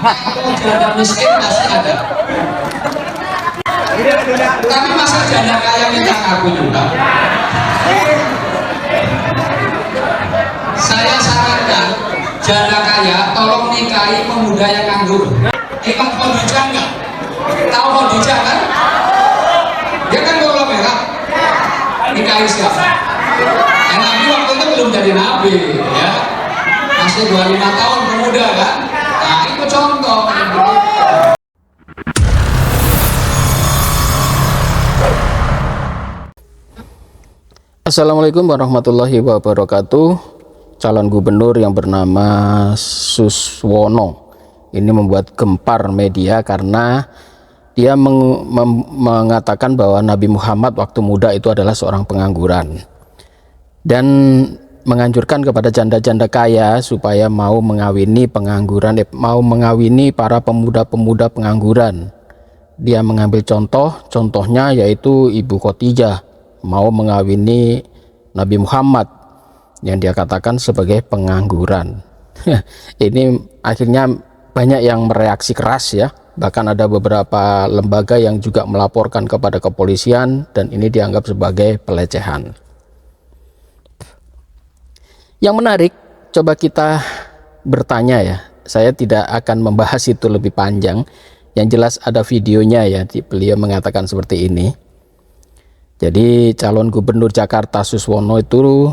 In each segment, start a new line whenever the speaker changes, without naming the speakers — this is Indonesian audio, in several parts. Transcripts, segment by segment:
Kalau janda miskin masih ada. Tapi masa janda kaya minta ngaku juga? Saya sarankan janda kaya tolong nikahi pemuda yang nganggur. Ikut Khadijah nggak? Tahu Khadijah kan? Dia kan bola merah. Nikahi siapa? Yang Nabi waktu itu belum jadi Nabi, ya. Masih 25 tahun pemuda kan? Nah itu contoh yang begitu.
Assalamualaikum warahmatullahi wabarakatuh. Calon gubernur yang bernama Suswono ini membuat gempar media karena dia mengatakan bahwa Nabi Muhammad waktu muda itu adalah seorang pengangguran dan menganjurkan kepada janda-janda kaya supaya mau mengawini pengangguran, mau mengawini para pemuda-pemuda pengangguran. Dia mengambil contohnya yaitu Ibu Khadijah mau mengawini Nabi Muhammad yang dia katakan sebagai pengangguran. Ini akhirnya banyak yang mereaksi keras ya, bahkan ada beberapa lembaga yang juga melaporkan kepada kepolisian dan ini dianggap sebagai pelecehan. Yang menarik, coba kita bertanya ya, saya tidak akan membahas itu lebih panjang, yang jelas ada videonya ya, beliau mengatakan seperti ini. Jadi calon gubernur Jakarta Suswono itu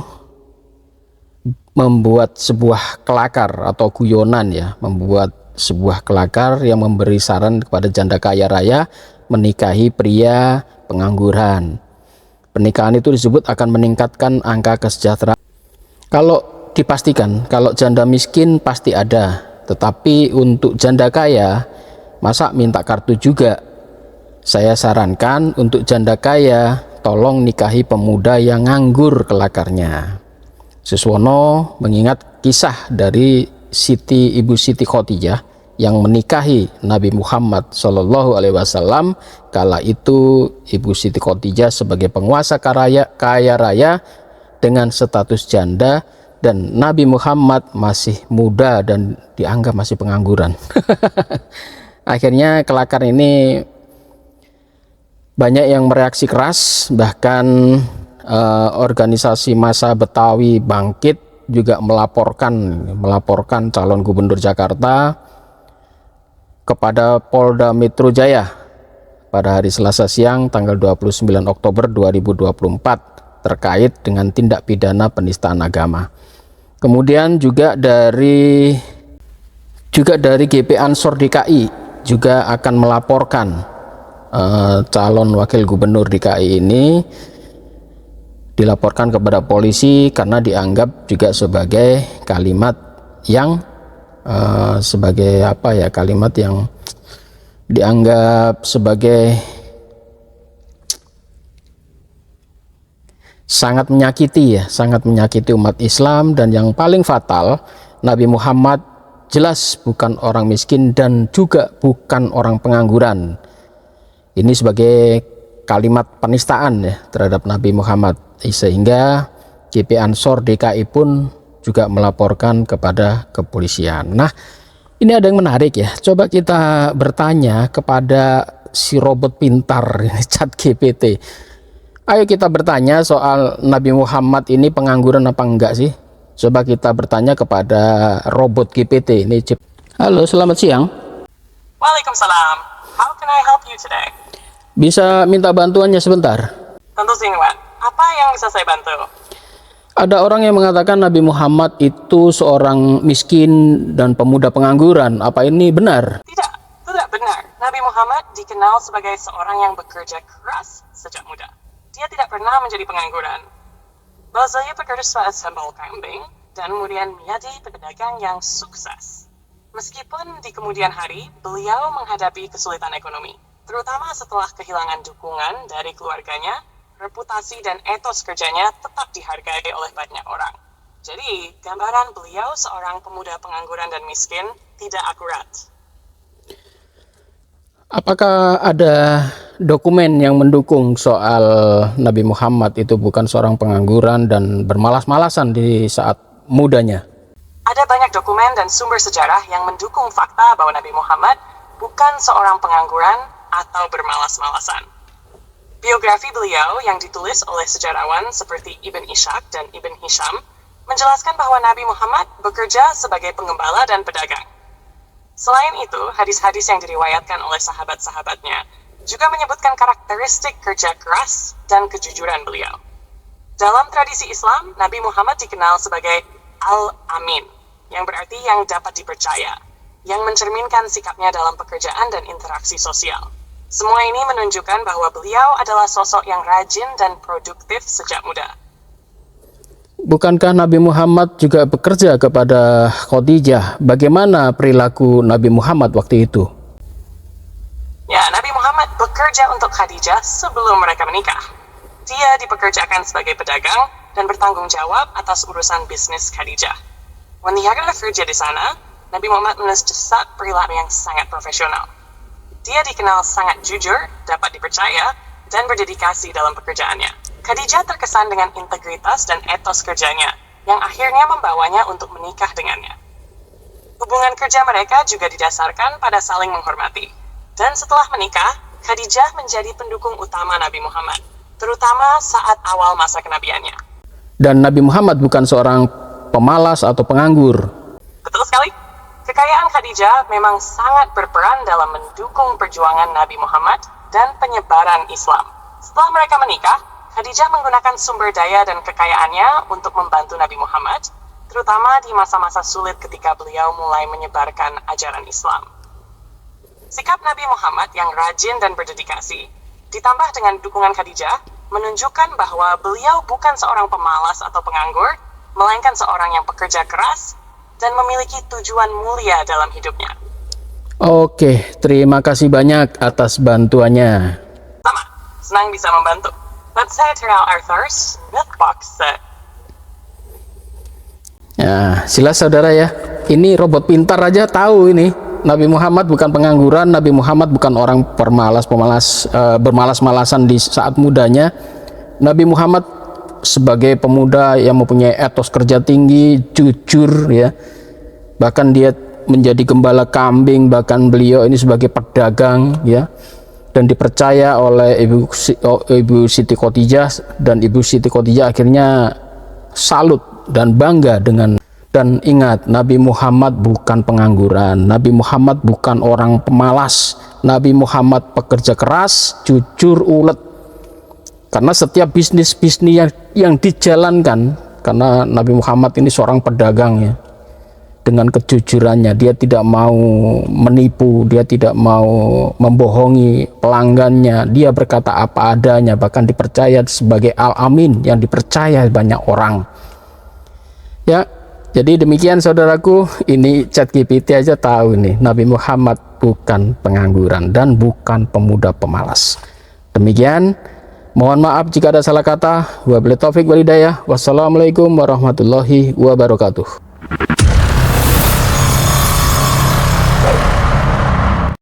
membuat sebuah kelakar atau guyonan ya, membuat sebuah kelakar yang memberi saran kepada janda kaya raya menikahi pria pengangguran. Pernikahan itu disebut akan meningkatkan angka kesejahteraan. Kalau dipastikan, kalau janda miskin pasti ada, tetapi untuk janda kaya masa minta kartu juga? Saya sarankan untuk janda kaya tolong nikahi pemuda yang nganggur kelakarnya. Suswono mengingat kisah dari Ibu Siti Khadijah yang menikahi Nabi Muhammad SAW. Kala itu Ibu Siti Khadijah sebagai penguasa kaya raya dengan status janda dan Nabi Muhammad masih muda dan dianggap masih pengangguran. Akhirnya kelakar ini banyak yang mereaksi keras, bahkan organisasi massa Betawi Bangkit juga melaporkan calon gubernur Jakarta kepada Polda Metro Jaya pada hari Selasa siang tanggal 29 Oktober 2024 terkait dengan tindak pidana penistaan agama. Kemudian juga dari GP Ansor DKI juga akan melaporkan calon wakil gubernur DKI ini, dilaporkan kepada polisi karena dianggap juga sebagai kalimat yang kalimat yang dianggap sebagai sangat menyakiti umat Islam, dan yang paling fatal, Nabi Muhammad jelas bukan orang miskin dan juga bukan orang pengangguran. Ini sebagai kalimat penistaan ya terhadap Nabi Muhammad, sehingga GP Ansor DKI pun juga melaporkan kepada kepolisian. Nah, ini ada yang menarik ya. Coba kita bertanya kepada si robot pintar ChatGPT. Ayo kita bertanya soal Nabi Muhammad ini pengangguran apa enggak sih? Coba kita bertanya kepada robot GPT ini. Halo, selamat siang.
Waalaikumsalam. How can I help you today?
Bisa minta bantuannya sebentar?
Tentu sih, Wan. Apa yang bisa saya bantu?
Ada orang yang mengatakan Nabi Muhammad itu seorang miskin dan pemuda pengangguran. Apa ini benar?
Tidak benar. Nabi Muhammad dikenal sebagai seorang yang bekerja keras sejak muda. Dia tidak pernah menjadi pengangguran. Beliau bekerja sebagai sembel kambing dan kemudian menjadi pedagang yang sukses. Meskipun di kemudian hari, beliau menghadapi kesulitan ekonomi, terutama setelah kehilangan dukungan dari keluarganya, reputasi dan etos kerjanya tetap dihargai oleh banyak orang. Jadi, gambaran beliau seorang pemuda pengangguran dan miskin tidak akurat.
Apakah ada dokumen yang mendukung soal Nabi Muhammad itu bukan seorang pengangguran dan bermalas-malasan di saat mudanya?
Ada banyak dokumen dan sumber sejarah yang mendukung fakta bahwa Nabi Muhammad bukan seorang pengangguran atau bermalas-malasan. Biografi beliau yang ditulis oleh sejarawan seperti Ibn Ishaq dan Ibn Hisham menjelaskan bahwa Nabi Muhammad bekerja sebagai penggembala dan pedagang. Selain itu, hadis-hadis yang diriwayatkan oleh sahabat-sahabatnya juga menyebutkan karakteristik kerja keras dan kejujuran beliau. Dalam tradisi Islam, Nabi Muhammad dikenal sebagai Al-Amin, yang berarti yang dapat dipercaya, yang mencerminkan sikapnya dalam pekerjaan dan interaksi sosial. Semua ini menunjukkan bahwa beliau adalah sosok yang rajin dan produktif sejak muda.
Bukankah Nabi Muhammad juga bekerja kepada Khadijah? Bagaimana perilaku Nabi Muhammad waktu itu?
Ya, Nabi Muhammad bekerja untuk Khadijah sebelum mereka menikah. Dia dipekerjakan sebagai pedagang dan bertanggung jawab atas urusan bisnis Khadijah. Wanita kerja di sana, Nabi Muhammad menunjukkan perilaku yang sangat profesional. Dia dikenal sangat jujur, dapat dipercaya, dan berdedikasi dalam pekerjaannya. Khadijah terkesan dengan integritas dan etos kerjanya, yang akhirnya membawanya untuk menikah dengannya. Hubungan kerja mereka juga didasarkan pada saling menghormati. Dan setelah menikah, Khadijah menjadi pendukung utama Nabi Muhammad, terutama saat awal masa kenabiannya.
Dan Nabi Muhammad bukan seorang pemalas atau penganggur.
Betul sekali. Kekayaan Khadijah memang sangat berperan dalam mendukung perjuangan Nabi Muhammad dan penyebaran Islam. Setelah mereka menikah, Khadijah menggunakan sumber daya dan kekayaannya untuk membantu Nabi Muhammad, terutama di masa-masa sulit ketika beliau mulai menyebarkan ajaran Islam. Sikap Nabi Muhammad yang rajin dan berdedikasi, ditambah dengan dukungan Khadijah, menunjukkan bahwa beliau bukan seorang pemalas atau penganggur, melainkan seorang yang pekerja keras dan memiliki tujuan mulia dalam hidupnya.
Oke, terima kasih banyak atas bantuannya.
Sama, senang bisa membantu. Let's say Terrell Arthur's Myth Box Set.
Ya, jelas saudara ya. Ini robot pintar aja tahu ini. Nabi Muhammad bukan pengangguran, Nabi Muhammad bukan orang bermalas-malasan di saat mudanya. Nabi Muhammad sebagai pemuda yang mempunyai etos kerja tinggi, jujur ya. Bahkan dia menjadi gembala kambing, bahkan beliau ini sebagai pedagang ya. Dan dipercaya oleh Ibu Siti Khadijah, dan Ibu Siti Khadijah akhirnya salut dan bangga dengan. Dan ingat, Nabi Muhammad bukan pengangguran, Nabi Muhammad bukan orang pemalas, Nabi Muhammad pekerja keras, jujur, ulet. Karena setiap bisnis yang dijalankan, karena Nabi Muhammad ini seorang pedagang ya, dengan kejujurannya, dia tidak mau menipu, dia tidak mau membohongi pelanggannya, dia berkata apa adanya, bahkan dipercaya sebagai Al-Amin yang dipercaya banyak orang ya. Jadi demikian saudaraku, ini ChatGPT aja tahu nih, Nabi Muhammad bukan pengangguran dan bukan pemuda pemalas. Demikian, mohon maaf jika ada salah kata. Wabillahi taufik wal hidayah. Wassalamualaikum warahmatullahi wabarakatuh.